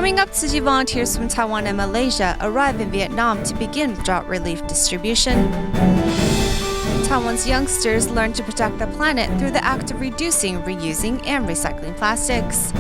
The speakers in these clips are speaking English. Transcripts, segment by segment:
Coming up, Tzu Chi volunteers from Taiwan and Malaysia arrive in Vietnam to begin drought relief distribution. Taiwan's youngsters learn to protect the planet through the act of reducing, reusing, and recycling plastics.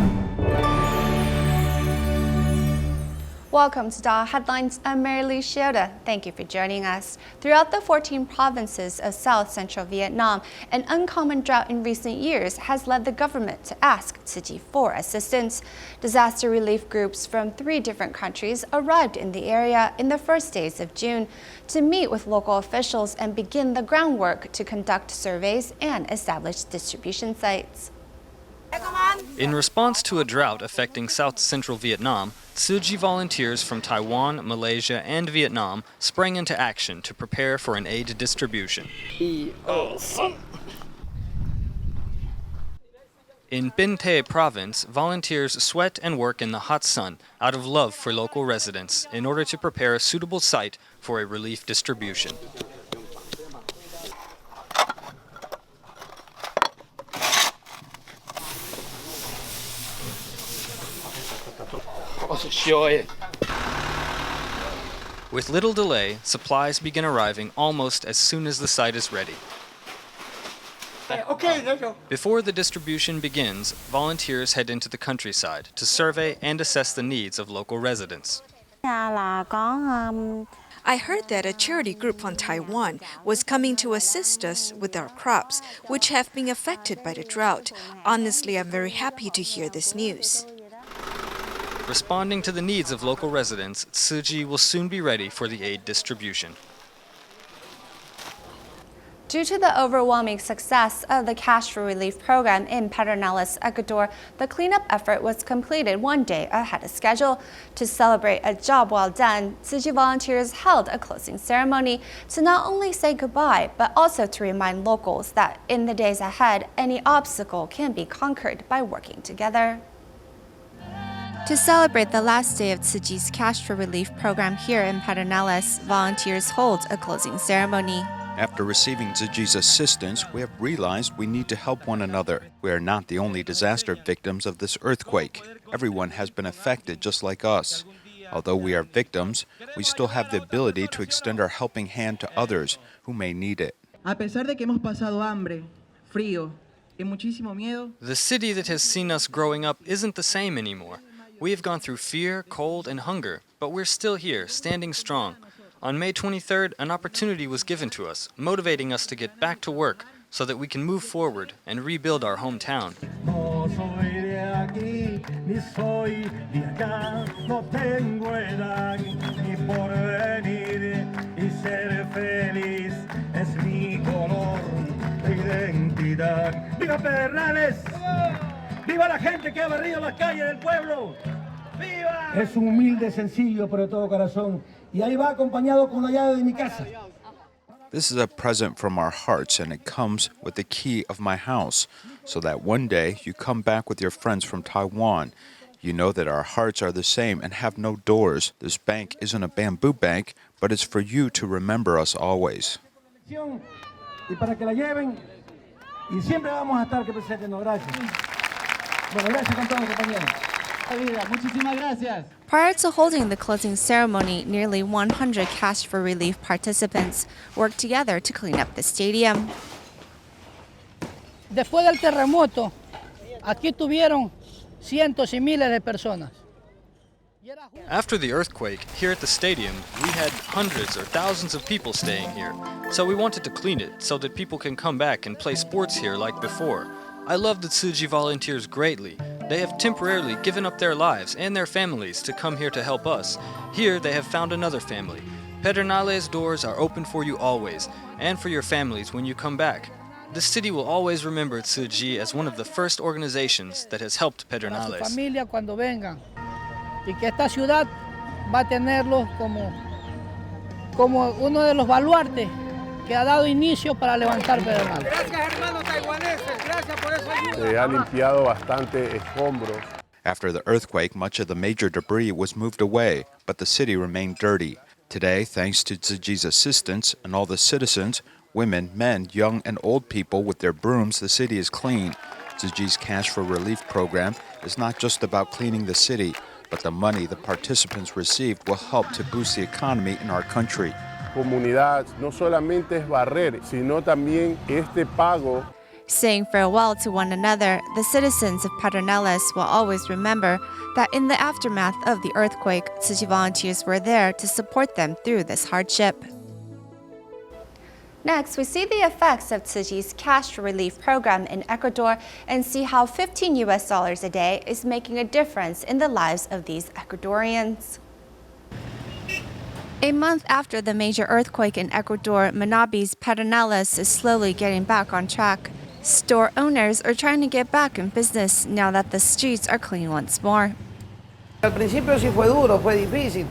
Welcome to DaAi Headlines. I'm Lee-Shioda. Thank you for joining us. Throughout the 14 provinces of South-Central Vietnam, an uncommon drought in recent years has led the government to ask Tzu Chi for assistance. Disaster relief groups from 3 different countries arrived in the area in the first days of June to meet with local officials and begin the groundwork to conduct surveys and establish distribution sites. In response to a drought affecting South-Central Vietnam, Tzu Chi volunteers from Taiwan, Malaysia, and Vietnam sprang into action to prepare for an aid distribution. In Binh Tay province, volunteers sweat and work in the hot sun out of love for local residents in order to prepare a suitable site for a relief distribution. With little delay, supplies begin arriving almost as soon as the site is ready. Before the distribution begins, volunteers head into the countryside to survey and assess the needs of local residents. I heard that a charity group from Taiwan was coming to assist us with our crops, which have been affected by the drought. Honestly, I'm very happy to hear this news. Responding to the needs of local residents, Tzu Chi will soon be ready for the aid distribution. Due to the overwhelming success of the Cash for Relief program in Pedernales, Ecuador, the cleanup effort was completed 1 day ahead of schedule. To celebrate a job well done, Tzu Chi volunteers held a closing ceremony to not only say goodbye, but also to remind locals that in the days ahead, any obstacle can be conquered by working together. To celebrate the last day of Tzu Chi's Cash for Relief program here in Pedernales, volunteers hold a closing ceremony. After receiving Tzu Chi's assistance, we have realized we need to help one another. We are not the only disaster victims of this earthquake. Everyone has been affected just like us. Although we are victims, we still have the ability to extend our helping hand to others who may need it. A pesar de que hemos pasado hambre, frío, y muchísimo miedo. The city that has seen us growing up isn't the same anymore. We have gone through fear, cold, and hunger, but we're still here, standing strong. On May 23rd, an opportunity was given to us, motivating us to get back to work so that we can move forward and rebuild our hometown. ¡Viva Pedernales! ¡Viva la gente que ha barrido las calles del pueblo! ¡Viva! Es un humilde, sencillo, pero de todo corazón. Y ahí va acompañado con la llave de mi casa. This is a present from our hearts, and it comes with the key of my house, so that one day you come back with your friends from Taiwan. You know that our hearts are the same and have no doors. This bank isn't a bamboo bank, but it's for you to remember us always. Y para que la lleven, y siempre vamos a estar presentes. Gracias. Bueno, gracias con todos, compañeros. Muchísimas gracias. Prior to holding the closing ceremony, nearly 100 Cash for Relief participants worked together to clean up the stadium. Después del terremoto, aquí tuvieron cientos y miles de personas. After the earthquake, here at the stadium, we had hundreds or thousands of people staying here. So we wanted to clean it so that people can come back and play sports here like before. I love the Tzu Chi volunteers greatly. They have temporarily given up their lives and their families to come here to help us. Here they have found another family. Pedernales doors are open for you always, and for your families when you come back. The city will always remember Tzu Chi as one of the first organizations that has helped Pedernales. Para su familia cuando vengan, y que esta ciudad va a tenerlos como uno de los baluartes que ha dado inicio para levantar Pedernales. Gracias, hermanos taiwaneses. Gracias por eso. Se ha limpiado bastante escombros. After the earthquake, much of the major debris was moved away, but the city remained dirty. Today, thanks to Tzu Chi's assistance and all the citizens, women, men, young and old people with their brooms, the city is clean. Tzu Chi's Cash for Relief program is not just about cleaning the city. but the money the participants received will help to boost the economy in our country. Comunidad no solamente es barrer, sino también este pago. Saying farewell to one another, the citizens of Pedernales will always remember that in the aftermath of the earthquake, Tzu Chi volunteers were there to support them through this hardship. Next, we see the effects of Tzu Chi's cash relief program in Ecuador and see how $15 a day is making a difference in the lives of these Ecuadorians. A month after the major earthquake in Ecuador, Manabi's Pedernales is slowly getting back on track. Store owners are trying to get back in business now that the streets are clean once more. Al principio sí fue duro, fue difícil.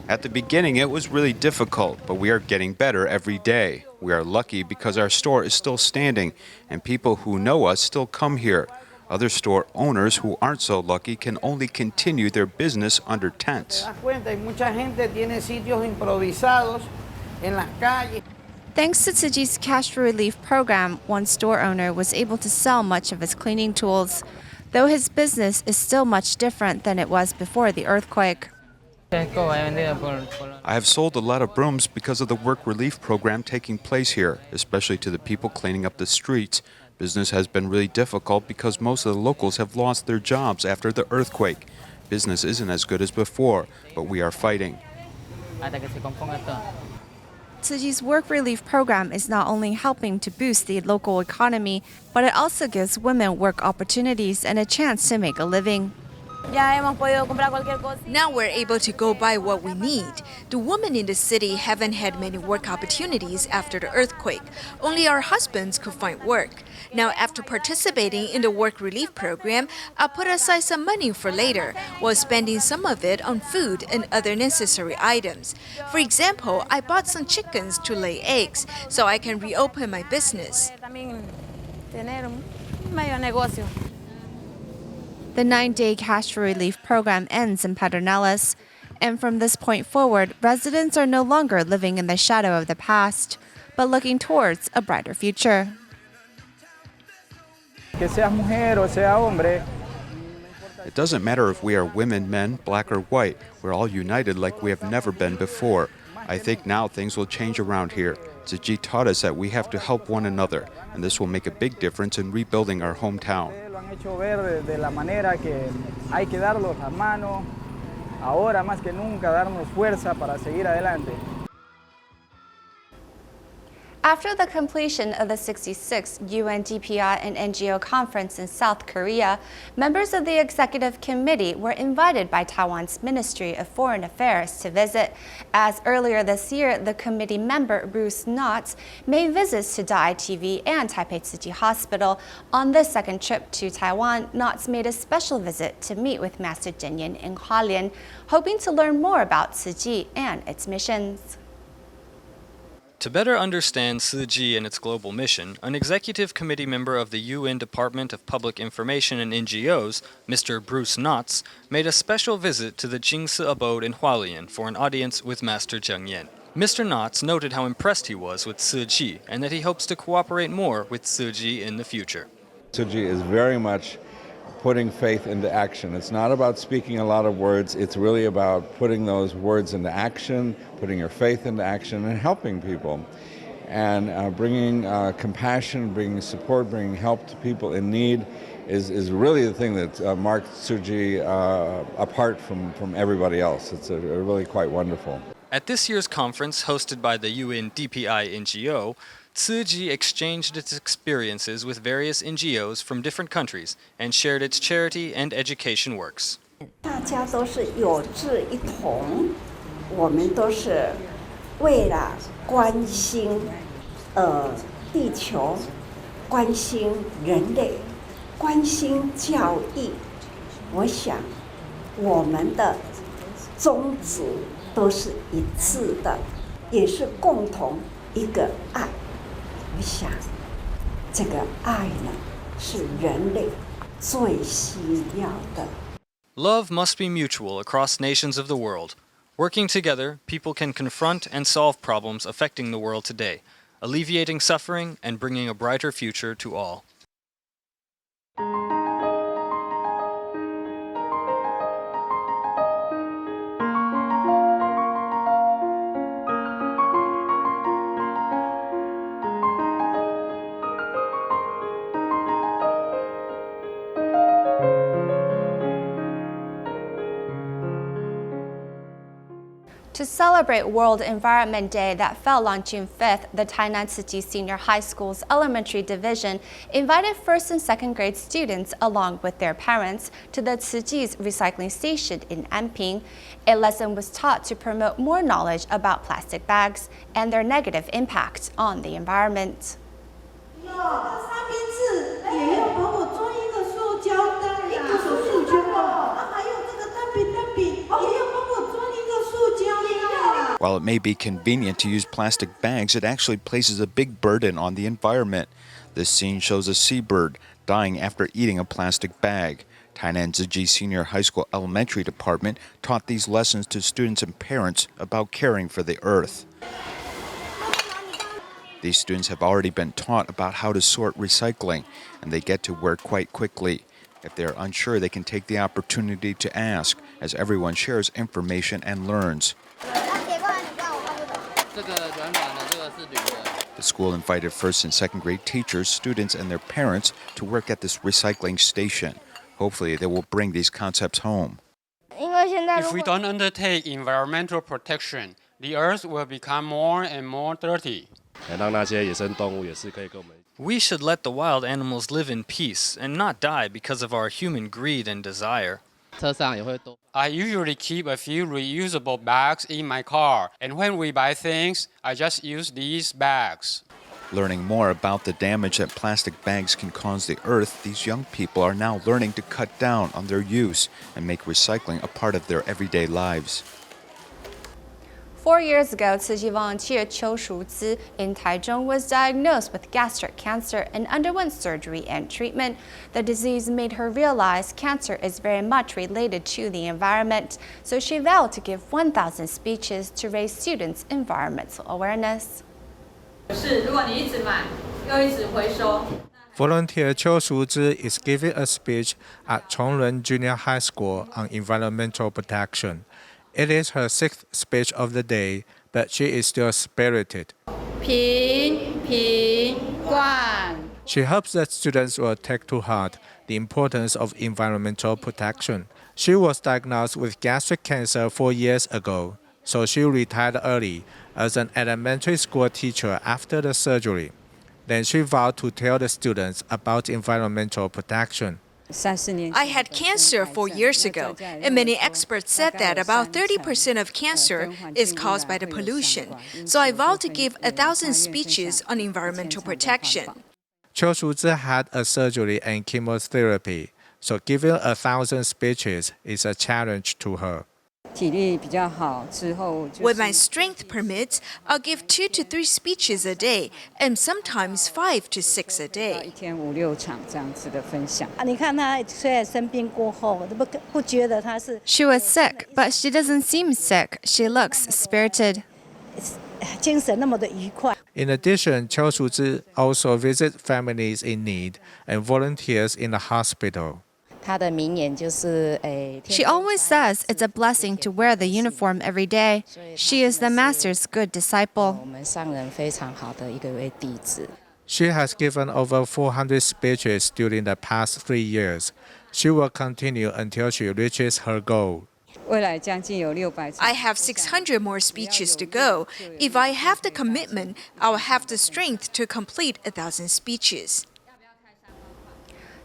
At the beginning, it was really difficult, but we are getting better every day. We are lucky because our store is still standing, and people who know us still come here. Other store owners who aren't so lucky can only continue their business under tents. Thanks to Tzu Chi's cash relief program, one store owner was able to sell much of his cleaning tools, though his business is still much different than it was before the earthquake. I have sold a lot of brooms because of the work relief program taking place here, especially to the people cleaning up the streets. Business has been really difficult because most of the locals have lost their jobs after the earthquake. Business isn't as good as before, but we are fighting. Tzu Chi's work relief program is not only helping to boost the local economy, but it also gives women work opportunities and a chance to make a living. Now we're able to go buy what we need. The women in the city haven't had many work opportunities after the earthquake. Only our husbands could find work. Now, after participating in the work relief program, I'll put aside some money for later, while spending some of it on food and other necessary items. For example, I bought some chickens to lay eggs so I can reopen my business. The 9-day cash relief program ends in Pedernales, and from this point forward, residents are no longer living in the shadow of the past, but looking towards a brighter future. It doesn't matter if we are women, men, black or white. We're all united like we have never been before. I think now things will change around here. Tzu Chi taught us that we have to help one another, and this will make a big difference in rebuilding our hometown. After the completion of the 66th UN DPI and NGO conference in South Korea, members of the executive committee were invited by Taiwan's Ministry of Foreign Affairs to visit. As earlier this year, the committee member Bruce Knotts made visits to DaAi TV and Taipei Tzu Chi Hospital. On this second trip to Taiwan, Knotts made a special visit to meet with Master Zhenyan in Hualien, hoping to learn more about Tzu Chi and its missions. To better understand Tzu Chi and its global mission, an executive committee member of the UN Department of Public Information and NGOs, Mr. Bruce Knotts, made a special visit to the Jingsi abode in Hualien for an audience with Master Zhenyan. Mr. Knotts noted how impressed he was with Tzu Chi and that he hopes to cooperate more with Tzu Chi in the future. Tzu Chi is very much putting faith into action. It's not about speaking a lot of words, it's really about putting those words into action, putting your faith into action, and helping people. And bringing compassion, bringing support, bringing help to people in need is really the thing that marks Tzu Chi apart from everybody else. It's really quite wonderful. At this year's conference, hosted by the UN DPI NGO, Tzu Chi exchanged its experiences with various NGOs from different countries and shared its charity and education works. 大家都是有志一同，我们都是为了关心地球，关心人类，关心教育。我想我们的宗旨都是一致的，也是共同一个爱。我想，这个爱呢，是人类最需要的。Love must be mutual across nations of the world. Working together, people can confront and solve problems affecting the world today, alleviating suffering and bringing a brighter future to all. To celebrate World Environment Day that fell on June 5th, the Tainan Tzu Chi Senior High School's elementary division invited first and second grade students along with their parents to the Tzu Chi's recycling station in Anping. A lesson was taught to promote more knowledge about plastic bags and their negative impact on the environment. While it may be convenient to use plastic bags, it actually places a big burden on the environment. This scene shows a seabird dying after eating a plastic bag. Tainan Tzu Chi Senior High School Elementary Department taught these lessons to students and parents about caring for the earth. These students have already been taught about how to sort recycling, and they get to work quite quickly. If they are unsure, they can take the opportunity to ask, as everyone shares information and learns. The school invited first and second grade teachers, students, and their parents to work at this recycling station. Hopefully, they will bring these concepts home. If we don't undertake environmental protection, the earth will become more and more dirty. We should let the wild animals live in peace and not die because of our human greed and desire. I usually keep a few reusable bags in my car, and when we buy things, I just use these bags. Learning more about the damage that plastic bags can cause the earth, these young people are now learning to cut down on their use and make recycling a part of their everyday lives. 4 years ago, Tzu Chi volunteer Qiu Shuzi in Taichung was diagnosed with gastric cancer and underwent surgery and treatment. The disease made her realize cancer is very much related to the environment, so she vowed to give 1,000 speeches to raise students' environmental awareness. Volunteer Qiu Shuzi is giving a speech at Chonglun Junior High School on environmental protection. It is her 6th speech of the day, but she is still spirited. She hopes that students will take to heart the importance of environmental protection. She was diagnosed with gastric cancer 4 years ago, so she retired early as an elementary school teacher after the surgery. Then she vowed to tell the students about environmental protection. I had cancer 4 years ago, and many experts said that about 30% of cancer is caused by the pollution. So I vowed to give 1,000 speeches on environmental protection. Qiu Shuzi had a surgery and chemotherapy, so giving 1,000 speeches is a challenge to her. When my strength permits, I'll give 2 to 3 speeches a day, and sometimes 5 to 6 a day. She was sick, but she doesn't seem sick. She looks spirited. In addition, Qiu Shuzi also visits families in need and volunteers in the hospital. She always says it's a blessing to wear the uniform every day. She is the master's good disciple. She has given over 400 speeches during the past 3 years. She will continue until she reaches her goal. I have 600 more speeches to go. If I have the commitment, I'll have the strength to complete 1,000 speeches.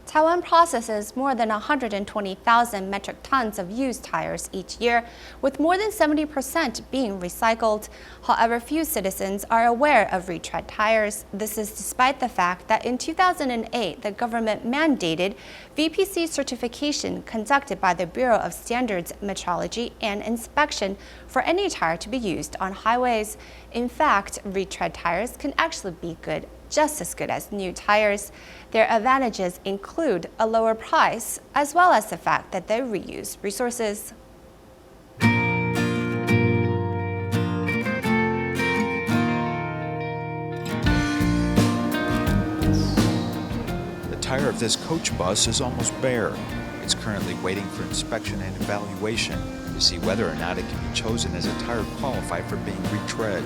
Taiwan processes more than 120,000 metric tons of used tires each year, with more than 70% being recycled. However, few citizens are aware of retread tires. This is despite the fact that in 2008, the government mandated VPC certification conducted by the Bureau of Standards Metrology and Inspection for any tire to be used on highways. In fact, retread tires can actually be good, just as good as new tires. Their advantages include a lower price, as well as the fact that they reuse resources. The tire of this coach bus is almost bare. It's currently waiting for inspection and evaluation to see whether or not it can be chosen as a tire qualified for being retread.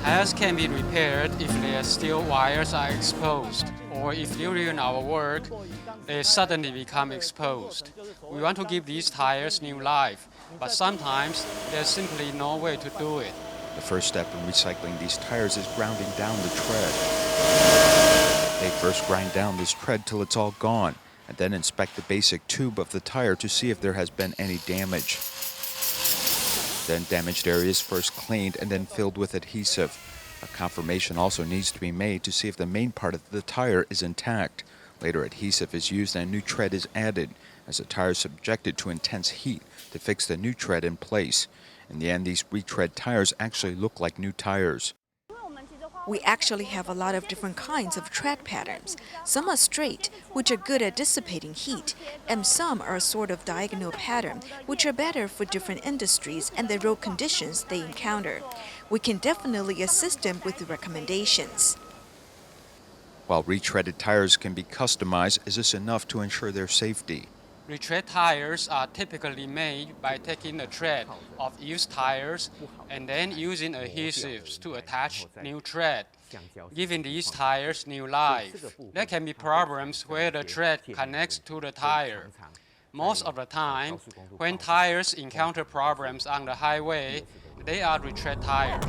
Tires can be repaired if their steel wires are exposed, or if during our work they suddenly become exposed. We want to give these tires new life. but sometimes there's simply no way to do it. The first step in recycling these tires is grounding down the tread. They first grind down this tread till it's all gone, and then inspect the basic tube of the tire to see if there has been any damage. Then damaged areas first cleaned and then filled with adhesive. A confirmation also needs to be made to see if the main part of the tire is intact. Later adhesive is used and a new tread is added, as the tire is subjected to intense heat to fix the new tread in place. In the end, these retread tires actually look like new tires. We actually have a lot of different kinds of tread patterns. Some are straight, which are good at dissipating heat, and some are a sort of diagonal pattern, which are better for different industries and the road conditions they encounter. We can definitely assist them with the recommendations. While retreaded tires can be customized, is this enough to ensure their safety? Retread tires are typically made by taking the tread of used tires and then using adhesives to attach new tread, giving these tires new life. There can be problems where the tread connects to the tire. Most of the time, when tires encounter problems on the highway, they are retread tires.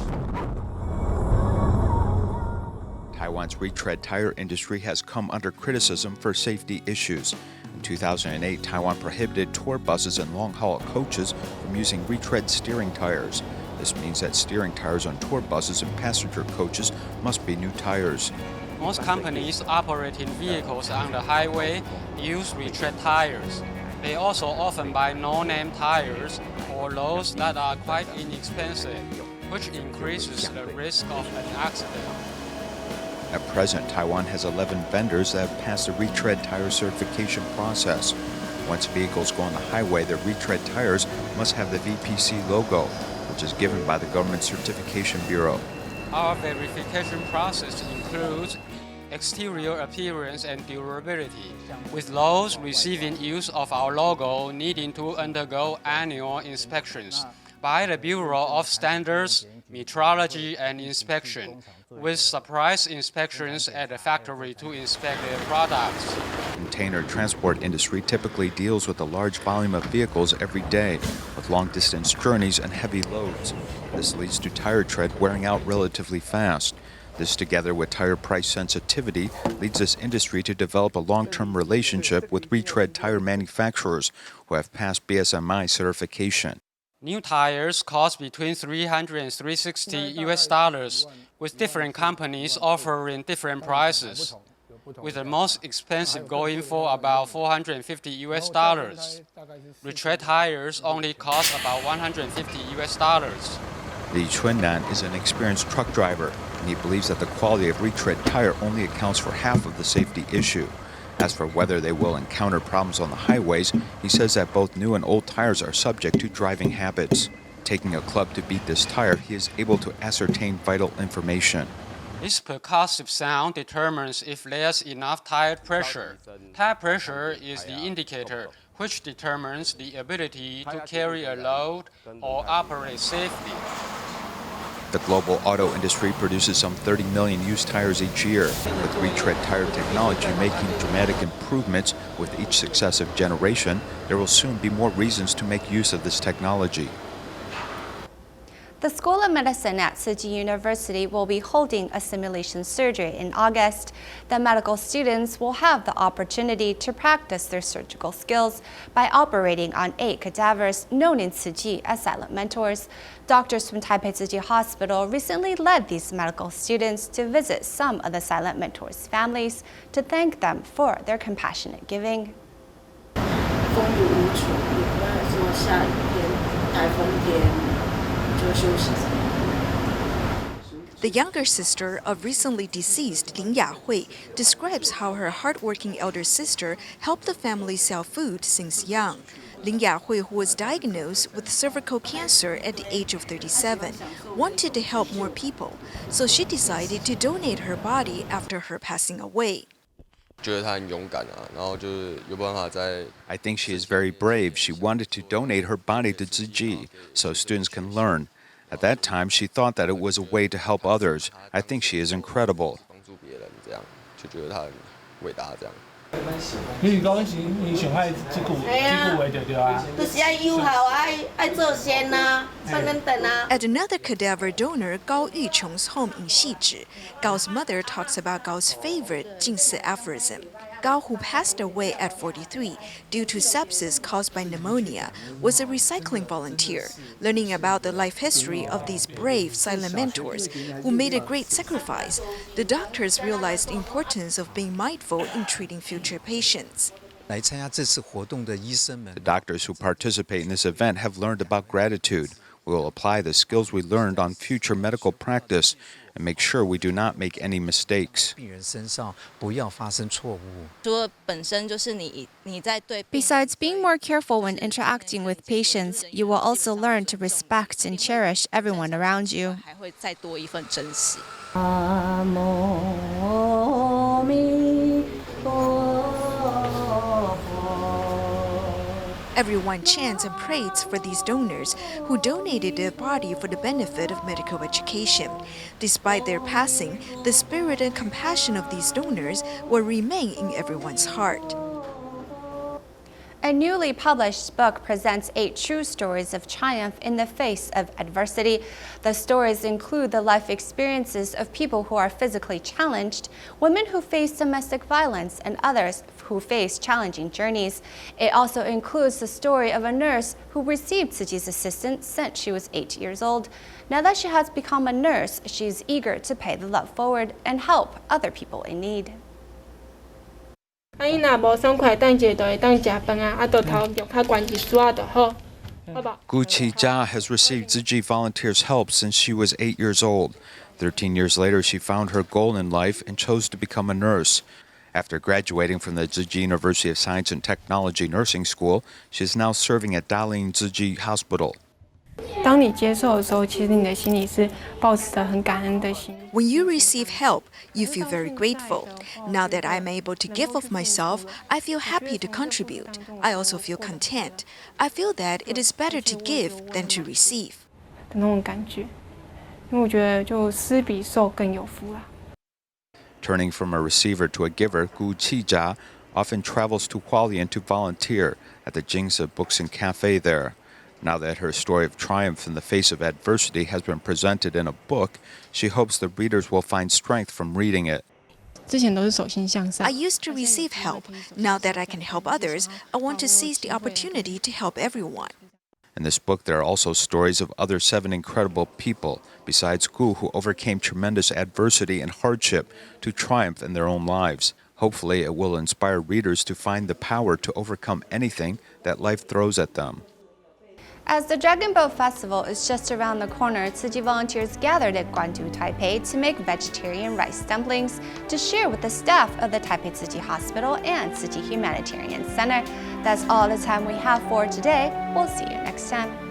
Taiwan's retread tire industry has come under criticism for safety issues. In 2008, Taiwan prohibited tour buses and long-haul coaches from using retread steering tires. This means that steering tires on tour buses and passenger coaches must be new tires. Most companies operating vehicles on the highway use retread tires. They also often buy no-name tires or those that are quite inexpensive, which increases the risk of an accident. At present, Taiwan has 11 vendors that have passed the retread tire certification process. Once vehicles go on the highway, their retread tires must have the VPC logo, which is given by the Government Certification Bureau. Our verification process includes exterior appearance and durability, with those receiving use of our logo needing to undergo annual inspections by the Bureau of Standards, Metrology and Inspection, with surprise inspections at the factory to inspect their products. The container transport industry typically deals with a large volume of vehicles every day, with long-distance journeys and heavy loads. This leads to tire tread wearing out relatively fast. This, together with tire price sensitivity, leads this industry to develop a long-term relationship with retread tire manufacturers who have passed BSMI certification. New tires cost between $300 and $360, with different companies offering different prices, with the most expensive going for about $450. Retread tires only cost about $150. Lee Chunnan is an experienced truck driver, and he believes that the quality of retread tire only accounts for half of the safety issue. As for whether they will encounter problems on the highways, he says that both new and old tires are subject to driving habits. Taking a club to beat this tire, he is able to ascertain vital information. This percussive sound determines if there's enough tire pressure. Tire pressure is the indicator which determines the ability to carry a load or operate safely. The global auto industry produces some 30 million used tires each year, with retread tire technology making dramatic improvements with each successive generation. There will soon be more reasons to make use of this technology. The School of Medicine at Tzu Chi University will be holding a simulation surgery in August. The medical students will have the opportunity to practice their surgical skills by operating on 8 cadavers known in Tzu Chi as silent mentors. Doctors from Taipei Tzu Chi Hospital recently led these medical students to visit some of the silent mentors' families to thank them for their compassionate giving. 风雨无阻，也不要说下雨天、台风天。 The younger sister of recently deceased Lin Yahui describes how her hardworking elder sister helped the family sell food since young. Lin Yahui, who was diagnosed with cervical cancer at the age of 37, wanted to help more people, so she decided to donate her body after her passing away. I think she is very brave. She wanted to donate her body to Tzu Chi so students can learn. At that time, she thought that it was a way to help others. I think she is incredible. 你讲是你上海这句话就对啊。就是要友好啊，爱做先啊，不能等啊。At another cadaver donor, Gao Yucheng's home in Xiji, Gao's mother talks about Gao's favorite 近似 aphorism. Gao, who passed away at 43 due to sepsis caused by pneumonia, was a recycling volunteer, learning about the life history of these brave silent mentors who made a great sacrifice. The doctors realized the importance of being mindful in treating future patients. The doctors who participate in this event have learned about gratitude. We will apply the skills we learned on future medical practice and make sure we do not make any mistakes. Besides being more careful when interacting with patients, you will also learn to respect and cherish everyone around you. Everyone chants and prays for these donors who donated their body for the benefit of medical education. Despite their passing, the spirit and compassion of these donors will remain in everyone's heart. A newly published book presents 8 true stories of triumph in the face of adversity. The stories include the life experiences of people who are physically challenged, women who face domestic violence, and others who face challenging journeys. It also includes the story of a nurse who received Tzu Chi's assistance since she was 8 years old. Now that she has become a nurse, she is eager to pay the love forward and help other people in need. Tzu Chi has received Tzu Chi volunteers' help since she was 8 years old. 13 years later, she found her goal in life and chose to become a nurse. After graduating from the Tzu Chi University of Science and Technology Nursing School, she is now serving at Dalian Tzu Chi Hospital. When you receive help, you feel very grateful. Now that I'm able to give of myself, I feel happy to contribute. I also feel content. I feel that it is better to give than to receive. Turning from a receiver to a giver, Tzu Chi often travels to Hualien to volunteer at the Jingsa Books and Cafe there. Now that her story of triumph in the face of adversity has been presented in a book, she hopes the readers will find strength from reading it. I used to receive help. Now that I can help others, I want to seize the opportunity to help everyone. In this book, there are also stories of other 7 incredible people, besides Gu, who overcame tremendous adversity and hardship to triumph in their own lives. Hopefully, it will inspire readers to find the power to overcome anything that life throws at them. As the Dragon Boat Festival is just around the corner, Tzu Chi volunteers gathered at Guangzhou, Taipei to make vegetarian rice dumplings to share with the staff of the Taipei Tzu Chi Hospital and Tzu Chi Humanitarian Center. That's all the time we have for today. We'll see you next time.